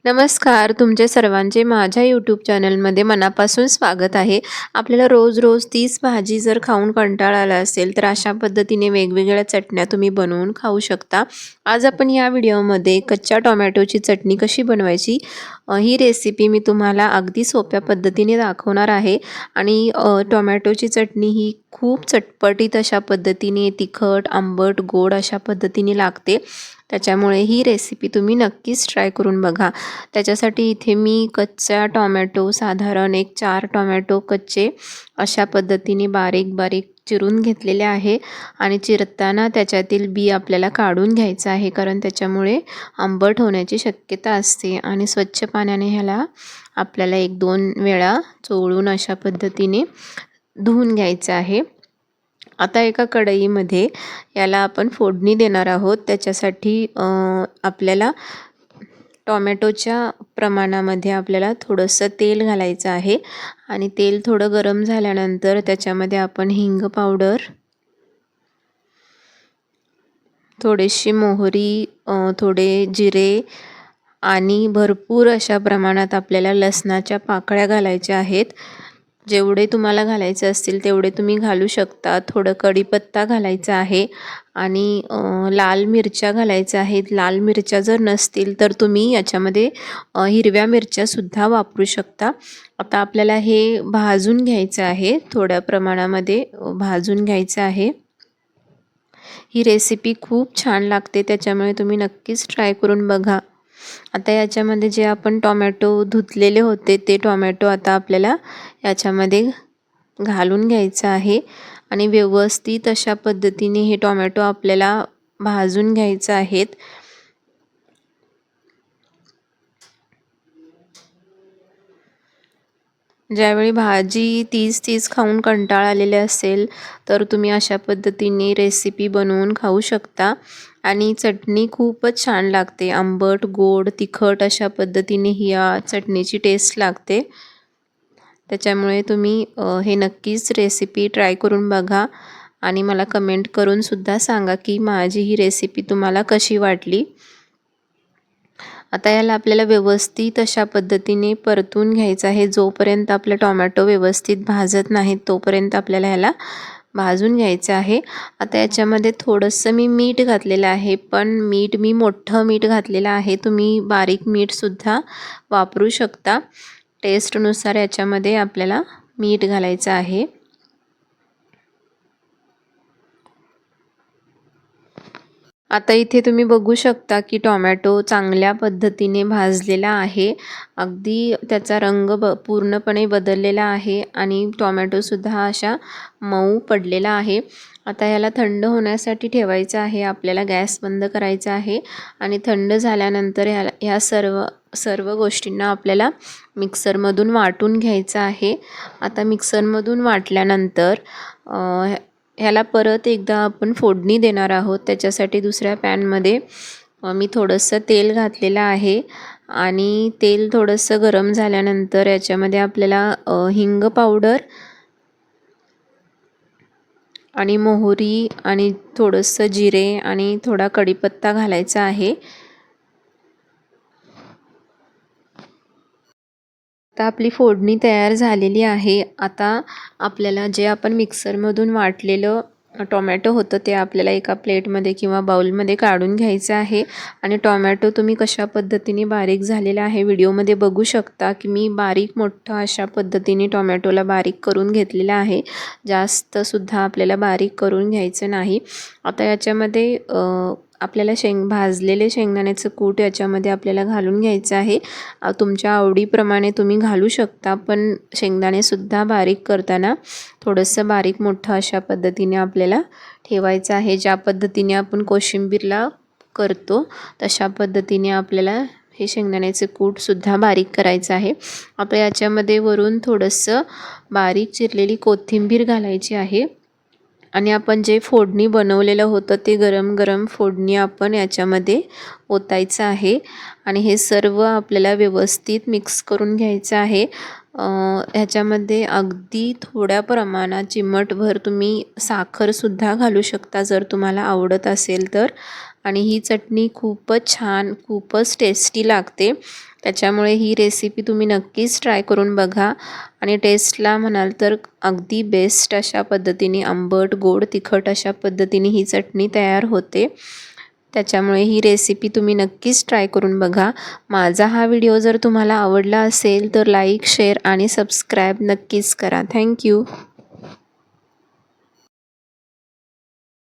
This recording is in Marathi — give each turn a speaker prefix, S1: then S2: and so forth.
S1: नमस्कार. तुमचे सर्वांचे माझ्या यूट्यूब चॅनलमध्ये मनापासून स्वागत आहे. आपल्याला रोज-रोज तीच भाजी जर खाऊन कंटाळा आला असेल, तर अशा पद्धतीने वेगवेगळ्या चटण्या तुम्ही बनवून खाऊ शकता. आज आपण या व्हिडिओमध्ये कच्च्या टोमॅटोची चटणी कशी बनवायची ही रेसिपी मी तुम्हाला अगदी सोप्या पद्धतीने दाखवणार आहे. आणि टोमॅटोची चटणी ही खूप चटपटीत अशा पद्धतीने तिखट, आंबट, गोड अशा पद्धतीने लागते. त्याच्यामुळे ही रेसिपी तुम्ही नक्कीच ट्राय करून बघा. त्याच्यासाठी इथे मी कच्चा टोमॅटो साधारण एक 4 टोमॅटो कच्चे अशा पद्धतीने बारीक-बारीक चिरून घेतलेले आहे. आणि चिरताना त्याच्यातील बी आपल्याला काढून घ्यायचं आहे, कारण त्याच्यामुळे आंबट होण्याची शक्यता असते. आणि स्वच्छ पाण्याने ह्याला आपल्याला 1-2 वेळा चोळून अशा पद्धतीने धुवून घ्यायचं आहे. आता एका कढईमध्ये याला आपण फोडणी देणार आहोत. त्याच्यासाठी आपल्याला टोमॅटोच्या प्रमाणामध्ये आपल्याला थोडंसं तेल घालायचं आहे. आणि तेल थोडं गरम झाल्यानंतर त्याच्यामध्ये आपण हिंग पावडर, थोडीशी मोहरी, थोडे जिरे आणि भरपूर अशा प्रमाणात आपल्याला लसणाच्या पाकळ्या घालायच्या आहेत. जेवढे तुम्हाला घालायचे असतील तेवढे तुम्ही घालू शकता. थोडं कढीपत्ता घालायचा आहे आणि लाल मिरच्या घालायच्या आहेत. लाल मिरच्या जर नसतील तर तुम्ही याच्यामध्ये हिरव्या मिरच्यासुद्धा वापरू शकता. आता आपल्याला हे भाजून घ्यायचं आहे, थोड्या प्रमाणामध्ये भाजून घ्यायचं आहे. ही रेसिपी खूप छान लागते, त्याच्यामुळे तुम्ही नक्कीच ट्राय करून बघा. आता याच्यामध्ये जे आपण टोमॅटो धुतलेले होते ते टोमॅटो आता आपल्याला याच्यामध्ये घालून घ्यायचं आहे. आणि व्यवस्थित अशा पद्धतीने हे टोमॅटो आपल्याला भाजून घ्यायचं आहेत. ज्यावेळी भाजी तीच खाऊन कंटाळा आलेले असेल तर तुम्ही अशा पद्धतीने रेसिपी बनवून खाऊ शकता. आणि चटणी खूपच छान लागते. आंबट, गोड, तिखट अशा पद्धतीने ही या चटणीची टेस्ट लागते. त्याच्यामुळे तुम्ही हे नक्कीच रेसिपी ट्राय करून बघा. आणि मला कमेंट करून सुद्धा सांगा की माझी ही रेसिपी तुम्हाला कशी वाटली. आता याला आपल्याला व्यवस्थित अशा पद्धतीने परतून घ्यायचं आहे. जोपर्यंत आपलं टोमॅटो व्यवस्थित भाजत नाहीत तोपर्यंत आपल्याला ह्याला भाजून घ्यायचं आहे. आता याच्यामध्ये थोडंसं मी मीठ घातलेलं आहे, पण मीठ मी मोठं मीठ घातलेलं आहे. तुम्ही बारीक मीठसुद्धा वापरू शकता. टेस्टनुसार याच्यामध्ये आपल्याला मीठ घालायचं आहे. आता इथे तुम्ही बघू शकता की टोमॅटो चांगल्या पद्धतीने भाजलेला आहे. अगदी त्याचा रंग पूर्णपणे बदललेला आहे आणि टोमॅटोसुद्धा अशा मऊ पडलेला आहे. आता याला थंड होण्यासाठी ठेवायचं आहे. आपल्याला गॅस बंद करायचा आहे आणि थंड झाल्यानंतर ह्या सर्व गोष्टींना आपल्याला मिक्सरमधून वाटून घ्यायचं आहे. आता मिक्सरमधून वाटल्यानंतर ह्याला परत एकदा आपण फोडणी देणार आहोत. त्याच्यासाठी दुसऱ्या पॅनमध्ये मी थोडंसं तेल घातलेलं आहे. आणि तेल थोडंसं गरम झाल्यानंतर याच्यामध्ये आपल्याला हिंग पावडर आणि मोहरी आणि थोडंसं जिरे आणि थोडा कढीपत्ता घालायचा आहे. आता आपली फोडणी तयार झालेली आहे. आता आपल्याला जे आपण मिक्सरमधून वाटलेलं टोमॅटो होतं ते आपल्याला एका प्लेटमध्ये किंवा बाउलमध्ये काढून घ्यायचं आहे. आणि टोमॅटो तुम्ही कशा पद्धतीने बारीक झालेला आहे व्हिडिओमध्ये बघू शकता की मी बारीक मोठं अशा पद्धतीने टोमॅटोला बारीक करून घेतलेला आहे. जास्तसुद्धा आपल्याला बारीक करून घ्यायचं नाही. आता याच्यामध्ये आपल्याला भाजलेले शेंगदाण्याचं कूट याच्यामध्ये आपल्याला घालून घ्यायचं आहे. तुमच्या आवडीप्रमाणे तुम्ही घालू शकता, पण शेंगदाणेसुद्धा बारीक करताना थोडंसं बारीक मोठं अशा पद्धतीने आपल्याला ठेवायचं आहे. ज्या पद्धतीने आपण कोशिंबीरला करतो तशा पद्धतीने आपल्याला हे शेंगदाण्याचे कूटसुद्धा बारीक करायचं आहे. आता याच्यामध्ये वरून थोडंसं बारीक चिरलेली कोथिंबीर घालायची आहे. आणि आपण जे फोडणी बनवलेलं होतं ते गरम गरम फोडणी आपण याच्यामध्ये ओतायचं आहे. आणि हे सर्व आपल्याला व्यवस्थित मिक्स करून घ्यायचं आहे. ह्याच्यामध्ये अगदी थोड्या प्रमाणात चिमटभर तुम्ही साखरसुद्धा घालू शकता जर तुम्हाला आवडत असेल तर. आणि ही चटणी खूपच छान, खूपच टेस्टी लागते. त्याच्यामुळे ही रेसिपी तुम्ही नक्कीच ट्राय करून बघा आणि टेस्टला म्हणाल तर अगदी बेस्ट अशा पद्धतीने आंबट, गोड, तिखट अशा पद्धतीने ही चटणी तयार होते. त्याच्यामुळे ही रेसिपी तुम्ही नक्कीच ट्राय करून बघा. माझा हा व्हिडिओ जर तुम्हाला आवडला असेल तर लाईक, शेअर आणि सबस्क्राईब नक्कीच करा. थँक्यू.